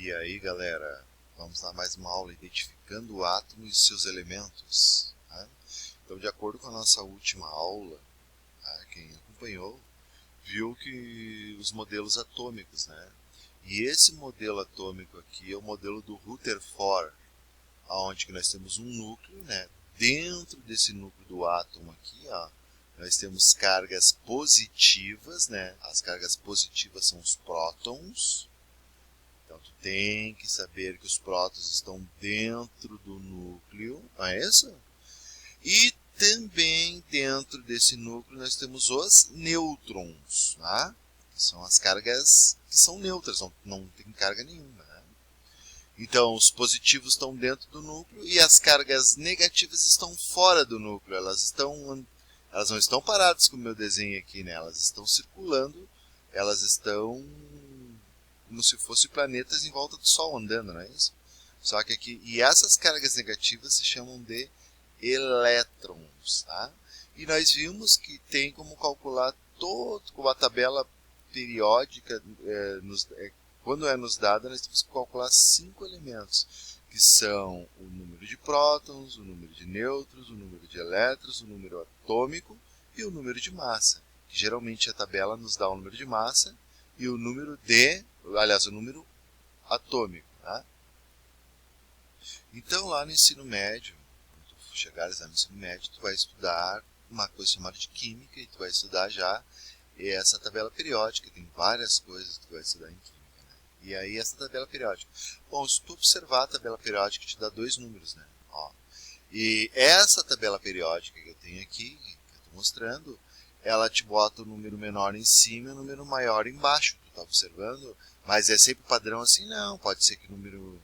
E aí, galera, vamos lá mais uma aula identificando o átomo e seus elementos. Tá? Então, de acordo com a nossa última aula, tá? Quem acompanhou viu que os modelos atômicos, né? E esse modelo atômico aqui é o modelo do Rutherford, onde que nós temos um núcleo, né? Dentro desse núcleo do átomo aqui, ó, nós temos cargas positivas, né? As cargas positivas são os prótons. Então, tu tem que saber que os prótons estão dentro do núcleo, não é isso? E também dentro desse núcleo nós temos os nêutrons, tá? Que são as cargas que são neutras, não tem carga nenhuma. Né? Então, os positivos estão dentro do núcleo e as cargas negativas estão fora do núcleo. Elas não estão paradas como o meu desenho aqui, né? Elas estão circulando, elas estão como se fossem planetas em volta do Sol andando, não é isso? Só que aqui, e essas cargas negativas se chamam de elétrons, tá? E nós vimos que tem como calcular com a tabela periódica, quando é nos dada, nós temos que calcular 5 elementos, que são o número de prótons, o número de nêutrons, o número de elétrons, o número atômico e o número de massa. Que geralmente a tabela nos dá o número de massa e o número o número atômico. Tá? Então, lá no ensino médio, quando tu chegares lá no ensino médio, tu vai estudar uma coisa chamada de química e tu vai estudar já essa tabela periódica. Tem várias coisas que tu vai estudar em química. Né? E aí, essa tabela periódica. Bom, se tu observar a tabela periódica, te dá dois números. Né? Ó. E essa tabela periódica que eu tenho aqui, que eu estou mostrando, ela te bota o número menor em cima e o número maior embaixo. Tu está observando? Mas é sempre padrão assim? Não. Pode ser que o número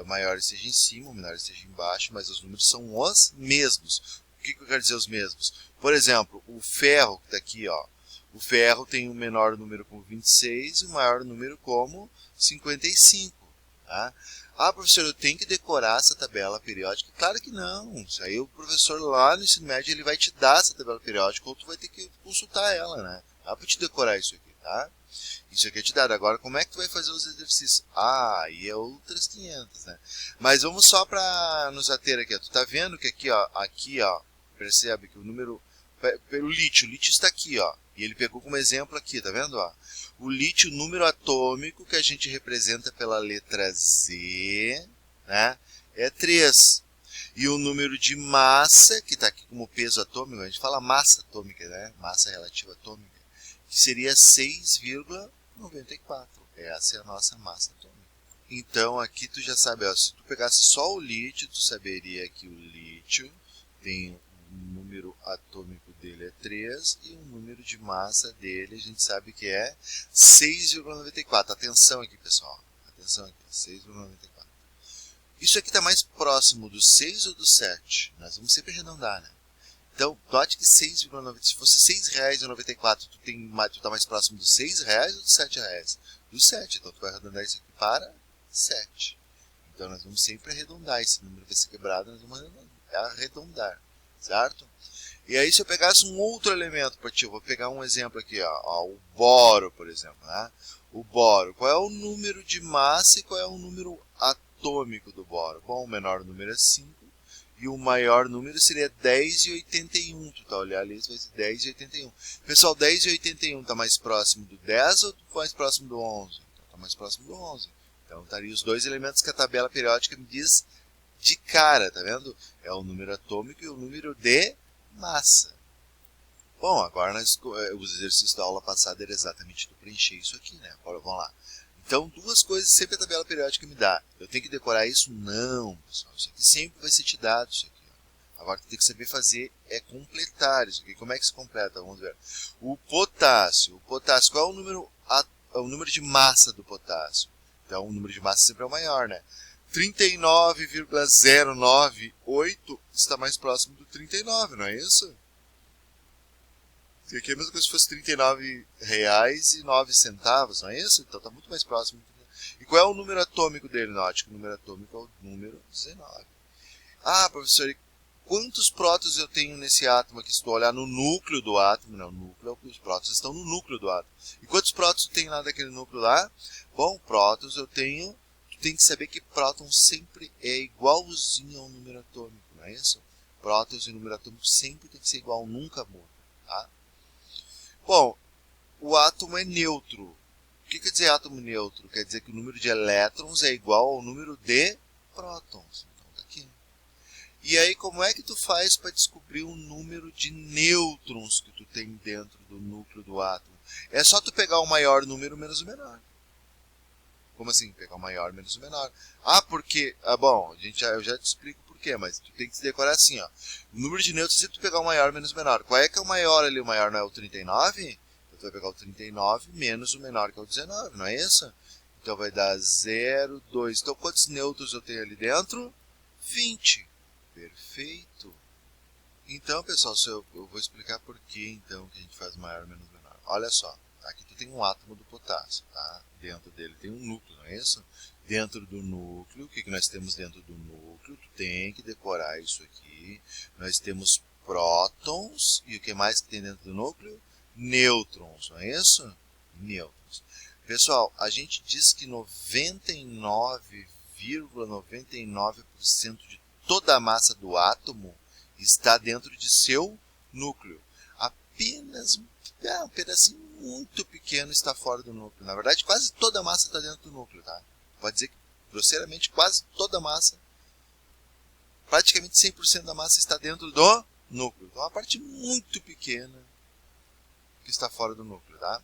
maior esteja em cima, o menor esteja embaixo, mas os números são os mesmos. O que eu quero dizer os mesmos? Por exemplo, o ferro que está aqui, ó, o ferro tem o menor número como 26 e o maior número como 55. Tá? Ah, professor, eu tenho que decorar essa tabela periódica? Claro que não. Isso aí o professor lá no ensino médio ele vai te dar essa tabela periódica ou tu vai ter que consultar ela, né? Dá para te decorar isso aqui, tá? Isso aqui é te dado. Agora, como é que tu vai fazer os exercícios? Ah, e é outras 500, né? Mas vamos só para nos ater aqui. Ó. Tu tá vendo que aqui, ó, percebe que o número... O lítio está aqui, ó. E ele pegou como exemplo aqui, tá vendo? Ó? O lítio, o número atômico que a gente representa pela letra Z, né? É 3. E o número de massa, que está aqui como peso atômico, a gente fala massa atômica, né? Massa relativa atômica, que seria 6,94. Essa é a nossa massa atômica. Então aqui tu já sabe, ó, se tu pegasse só o lítio, tu saberia que o lítio tem o número atômico dele é 3 e o número de massa dele a gente sabe que é 6,94. Atenção aqui, pessoal. Atenção aqui, 6,94. Isso aqui está mais próximo do 6 ou do 7? Nós vamos sempre arredondar, né? Então, note que 6,94, se fosse R$6,94, tu está mais próximo dos R$6 ou dos R$7? Do 7, então tu vai arredondar isso aqui para 7. Então, nós vamos sempre arredondar, esse número vai ser quebrado, nós vamos arredondar, certo? E aí, se eu pegasse um outro elemento para ti, eu vou pegar um exemplo aqui, ó, o boro, por exemplo. Né? O boro, qual é o número de massa e qual é o número atômico do boro? Bom, o menor número é 5. E o maior número seria 10,81. Tu tá olhando ali, vai ser 10,81. Pessoal, 10,81 está mais próximo do 10 ou mais próximo do 11? Está mais próximo do 11. Então, estaria os dois elementos que a tabela periódica me diz de cara, tá vendo? É o número atômico e o número de massa. Bom, agora os exercícios da aula passada era exatamente tu preencher isso aqui, né? Agora, vamos lá. Então, duas coisas sempre a tabela periódica me dá. Eu tenho que decorar isso? Não, pessoal. Isso aqui sempre vai ser te dado. Isso aqui, ó. Agora, o que tem que saber fazer é completar isso aqui. Como é que se completa? Vamos ver. O potássio. O potássio, qual é o número de massa do potássio? Então, o número de massa sempre é o maior, né? 39,098 está mais próximo do 39, não é isso? Aqui é a mesma coisa se fosse R$39,09, não é isso? Então está muito mais próximo. E qual é o número atômico dele? Note que o número atômico é o número 19. Ah, professor, quantos prótons eu tenho nesse átomo aqui? Se tu olhar no núcleo do átomo, não, o núcleo, os prótons estão no núcleo do átomo. E quantos prótons tem lá daquele núcleo lá? Bom, prótons eu tenho, tu tem que saber que próton sempre é igualzinho ao número atômico, não é isso? Prótons e número atômico sempre tem que ser igual, nunca muda, tá? Bom, o átomo é neutro. O que quer dizer átomo neutro? Quer dizer que o número de elétrons é igual ao número de prótons. Então, tá aqui. E aí, como é que tu faz para descobrir o número de nêutrons que tu tem dentro do núcleo do átomo? É só tu pegar o maior número menos o menor. Como assim? Pegar o maior menos o menor. Ah, porque... Ah, bom, eu já te explico por quê, mas tu tem que se decorar assim, ó. O número de nêutrons, se tu pegar o maior menos o menor. Qual é que é o maior ali? O maior não é o 39? Então tu vai pegar o 39 menos o menor, que é o 19, não é isso? Então vai dar 0, 2. Então quantos nêutrons eu tenho ali dentro? 20. Perfeito. Então, pessoal, eu vou explicar por que então que a gente faz maior menos menor. Olha só, aqui tu tem um átomo do potássio, tá? Dentro dele tem um núcleo, não é isso? Dentro do núcleo, o que nós temos dentro do núcleo? Tu tem que decorar isso aqui. Nós temos prótons, e o que mais que tem dentro do núcleo? Nêutrons, não é isso? Nêutrons. Pessoal, a gente diz que 99,99% de toda a massa do átomo está dentro de seu núcleo. Apenas um pedacinho muito pequeno está fora do núcleo. Na verdade, quase toda a massa está dentro do núcleo, tá? Pode dizer que, grosseiramente, quase toda a massa, praticamente 100% da massa está dentro do núcleo. Então, uma parte muito pequena que está fora do núcleo, tá?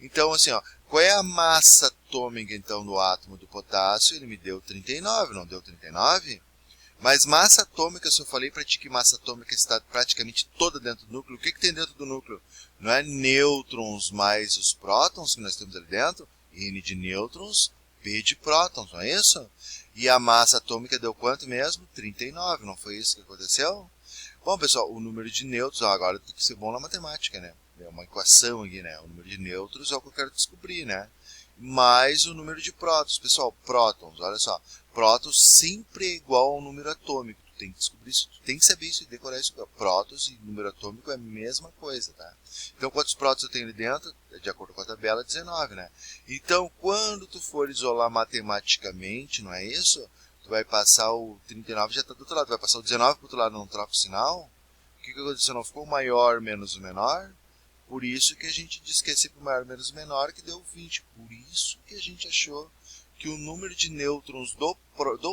Então, assim, ó, qual é a massa atômica, então, do átomo do potássio? Ele me deu 39, não deu 39? Mas massa atômica, se eu falei para ti que massa atômica está praticamente toda dentro do núcleo, o que tem dentro do núcleo? Não é nêutrons mais os prótons que nós temos ali dentro? N de nêutrons, P de prótons, não é isso? E a massa atômica deu quanto mesmo? 39, não foi isso que aconteceu? Bom, pessoal, o número de nêutrons, agora tem que ser bom na matemática, né? É uma equação aqui, né? O número de nêutrons é o que eu quero descobrir, né? Mais o número de prótons. Pessoal, prótons, olha só. Prótons sempre é igual ao número atômico. Tu tem que descobrir isso, tu tem que saber isso e decorar isso. Prótons e número atômico é a mesma coisa, tá? Então, quantos prótons eu tenho ali dentro? De acordo com a tabela, 19, né? Então, quando tu for isolar matematicamente, não é isso? Tu vai passar o 39, já está do outro lado. Tu vai passar o 19 para o outro lado, não troca o sinal. O que aconteceu? Não ficou o maior menos o menor? Por isso que a gente disse que é sempre o maior menos o menor, que deu 20. Por isso que a gente achou que o número de nêutrons do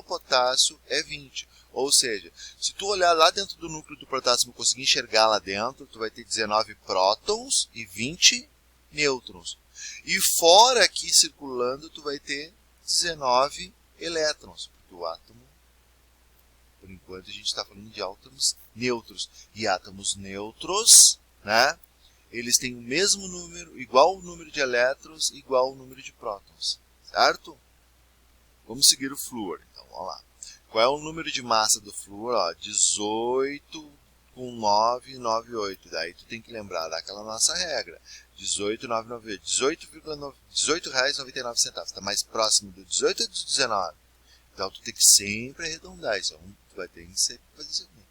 potássio é 20. Ou seja, se tu olhar lá dentro do núcleo do potássio e conseguir enxergar lá dentro, tu vai ter 19 prótons e 20 nêutrons. E fora aqui circulando, tu vai ter 19 elétrons. Porque o átomo, por enquanto, a gente está falando de átomos neutros. E átomos neutros, né? Eles têm o mesmo número, igual o número de elétrons, igual o número de prótons. Certo? Vamos seguir o flúor. Então, vamos lá. Qual é o número de massa do flúor? Ó, 18 com 998. Daí tu tem que lembrar daquela nossa regra. 18,998. 18,99. Está mais próximo do 18 ou do 19? Então, tu tem que sempre arredondar. Isso tu vai ter que sempre fazer isso aqui.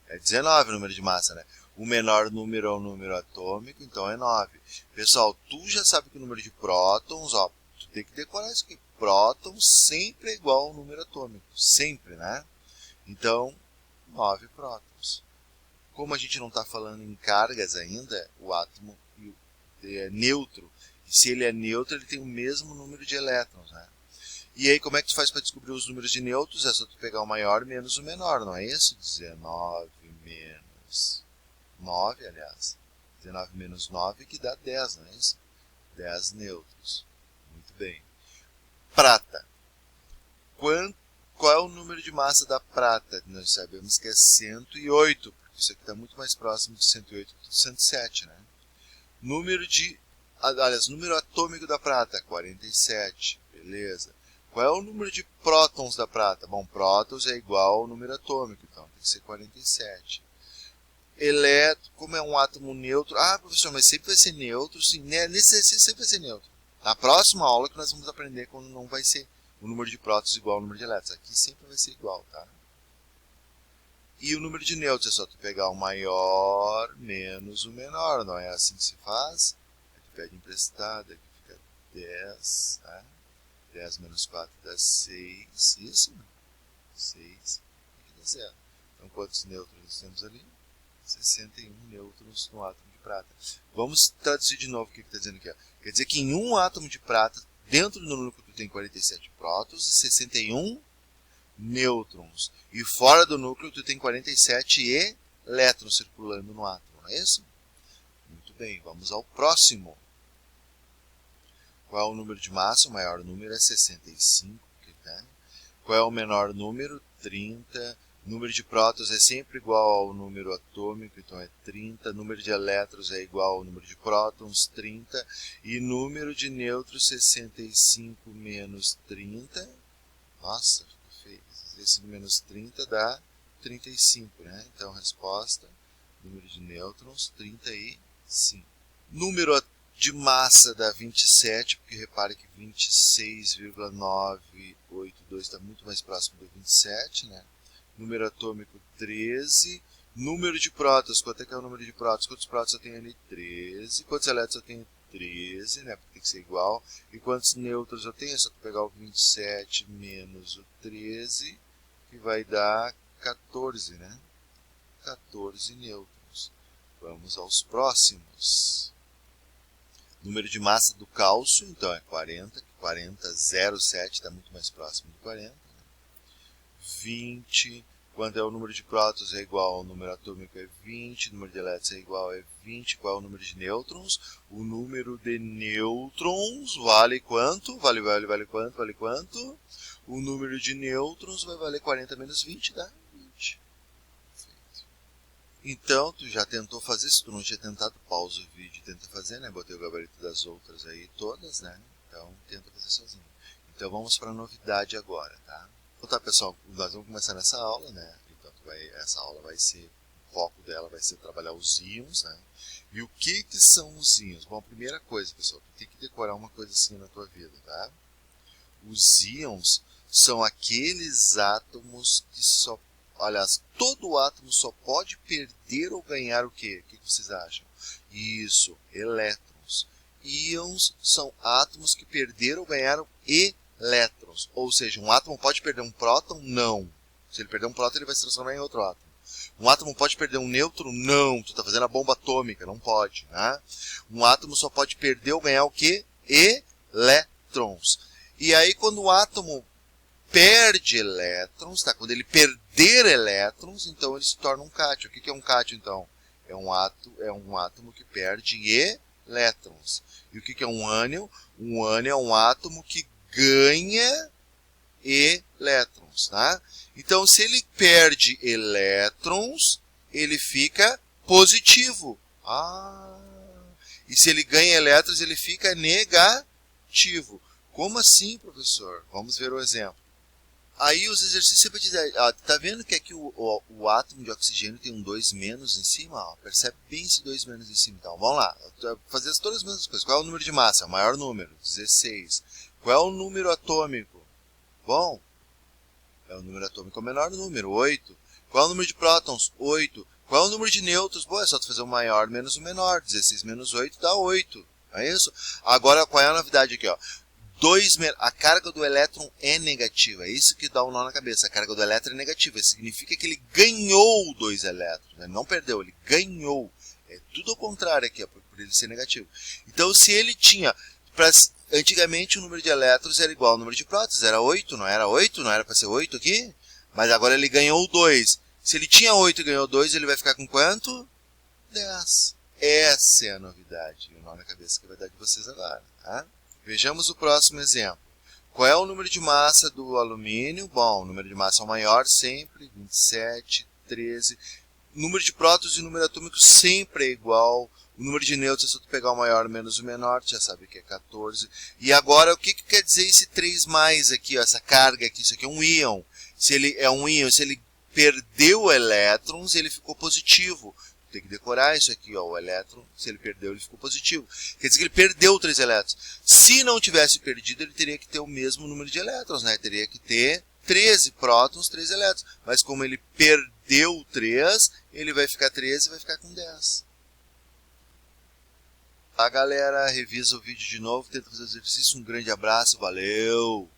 É 19 o número de massa, né? O menor número é o número atômico, então é 9. Pessoal, tu já sabe que o número de prótons, ó, tu tem que decorar isso aqui. Prótons sempre é igual ao número atômico. Sempre, né? Então, 9 prótons. Como a gente não está falando em cargas ainda, o átomo é neutro. E se ele é neutro, ele tem o mesmo número de elétrons, né? E aí, como é que tu faz para descobrir os números de nêutrons? É só tu pegar o maior menos o menor, não é isso? 19 menos 9, aliás. 19 menos 9 que dá 10, não é isso? 10 nêutrons. Muito bem. Prata. Qual é o número de massa da prata? Nós sabemos que é 108, porque isso aqui está muito mais próximo de 108 do que de 107, né? Número atômico da prata, 47. Beleza. Qual é o número de prótons da prata? Bom, prótons é igual ao número atômico, então tem que ser 47. Como é um átomo neutro... Ah, professor, mas sempre vai ser neutro? Sim, né? Sempre vai ser neutro. Na próxima aula que nós vamos aprender quando não vai ser o número de prótons igual ao número de elétrons. Aqui sempre vai ser igual, tá? E o número de nêutrons é só tu pegar o maior menos o menor, não é assim que se faz? Aí tu pede emprestado, aqui fica 10, tá? 10 menos 4 dá 6, isso? 6, aqui dá 0. Então quantos nêutrons nós temos ali? 61 nêutrons no átomo de prata. Vamos traduzir de novo o que está dizendo aqui. Ó. Quer dizer que em um átomo de prata, dentro do núcleo tu tem 47 prótons e 61 nêutrons. E fora do núcleo tu tem 47 elétrons circulando no átomo, não é isso? Muito bem, vamos ao próximo. Qual é o número de massa? O maior número é 65. Né? Qual é o menor número? 30. O número de prótons é sempre igual ao número atômico, então é 30. O número de elétrons é igual ao número de prótons, 30. E número de nêutrons, 65 menos 30. Nossa, ficou feio. Esse menos 30 dá 35, né? Então, resposta, número de nêutrons, 35. Número de massa dá 27, porque repare que 26,982 está muito mais próximo do 27, né? Número atômico 13. Número de prótons, quanto é que é o número de prótons? Quantos prótons eu tenho ali? 13. Quantos elétrons eu tenho? 13, né? Porque tem que ser igual. E quantos nêutrons eu tenho? É só pegar o 27 menos o 13, que vai dar 14, né? 14 nêutrons. Vamos aos próximos. Número de massa do cálcio, então é 40. 40,07 está muito mais próximo do 40. Né? 20. Quando é o número de prótons é igual ao número atômico é 20, o número de elétrons é igual a 20, qual é o número de nêutrons? O número de nêutrons vale quanto? Vale quanto? Vale quanto? O número de nêutrons vai valer 40 menos 20, dá 20. Perfeito. Então, tu já tentou fazer, se tu não tinha tentado, pausa o vídeo e tenta fazer, né? Botei o gabarito das outras aí todas, né? Então, tenta fazer sozinho. Então, vamos para a novidade agora, tá? Então tá, pessoal, nós vamos começar nessa aula, né? Então, essa aula vai ser, o foco dela vai ser trabalhar os íons, né? E o que são os íons? Bom, a primeira coisa, pessoal, tu tem que decorar uma coisa assim na tua vida, tá? Os íons são aqueles átomos que só, aliás, todo átomo só pode perder ou ganhar o quê? O que vocês acham? Isso, elétrons. Íons são átomos que perderam ou ganharam elétrons. Ou seja, um átomo pode perder um próton? Não. Se ele perder um próton, ele vai se transformar em outro átomo. Um átomo pode perder um nêutron? Não. Tu está fazendo a bomba atômica, não pode. Né? Um átomo só pode perder ou ganhar o quê? Elétrons. E aí, quando o átomo perde elétrons, tá? Quando ele perder elétrons, então ele se torna um cátion. O que é um cátion, então? É um átomo que perde elétrons. E o que é um ânion? Um ânion é um átomo que ganha elétrons, tá? Então, se ele perde elétrons, ele fica positivo. E se ele ganha elétrons, ele fica negativo. Como assim, professor? Vamos ver o exemplo. Aí os exercícios para dizer, tá vendo que aqui o átomo de oxigênio tem um 2 menos em cima? Ó, percebe bem esse 2 menos em cima. Então, vamos lá, fazer todas as mesmas coisas. Qual é o número de massa? O maior número, 16. Qual é o número atômico? Bom, é o número atômico é o menor número, 8. Qual é o número de prótons? 8. Qual é o número de nêutrons? Bom, é só tu fazer o maior menos o menor. 16 menos 8 dá 8. É isso? Agora, qual é a novidade aqui? Ó? A carga do elétron é negativa. É isso que dá um nó na cabeça. A carga do elétron é negativa. Isso significa que ele ganhou 2 elétrons. Ele não perdeu, ele ganhou. É tudo ao contrário aqui, ó, por ele ser negativo. Então, se ele tinha... Antigamente, o número de elétrons era igual ao número de prótons. Era 8, não era 8? Não era para ser 8 aqui? Mas agora ele ganhou 2. Se ele tinha 8 e ganhou 2, ele vai ficar com quanto? 10. Essa é a novidade. O nó na cabeça que vai dar de vocês agora, tá? Vejamos o próximo exemplo. Qual é o número de massa do alumínio? Bom, o número de massa é o maior sempre, 27, 13. O número de prótons e o número atômico sempre é igual. O número de nêutrons, se tu pegar o maior menos o menor, tu já sabe que é 14. E agora, o que quer dizer esse 3 mais aqui, ó, essa carga aqui? Isso aqui é um íon. Se ele é um íon, se ele perdeu elétrons, ele ficou positivo. Tem que decorar isso aqui, ó, o elétron, se ele perdeu, ele ficou positivo. Quer dizer que ele perdeu 3 elétrons. Se não tivesse perdido, ele teria que ter o mesmo número de elétrons, né? Teria que ter 13 prótons, 3 elétrons. Mas como ele perdeu deu 3, ele vai ficar 13 e vai ficar com 10. Tá, galera? Revisa o vídeo de novo, tenta fazer o exercício. Um grande abraço, valeu!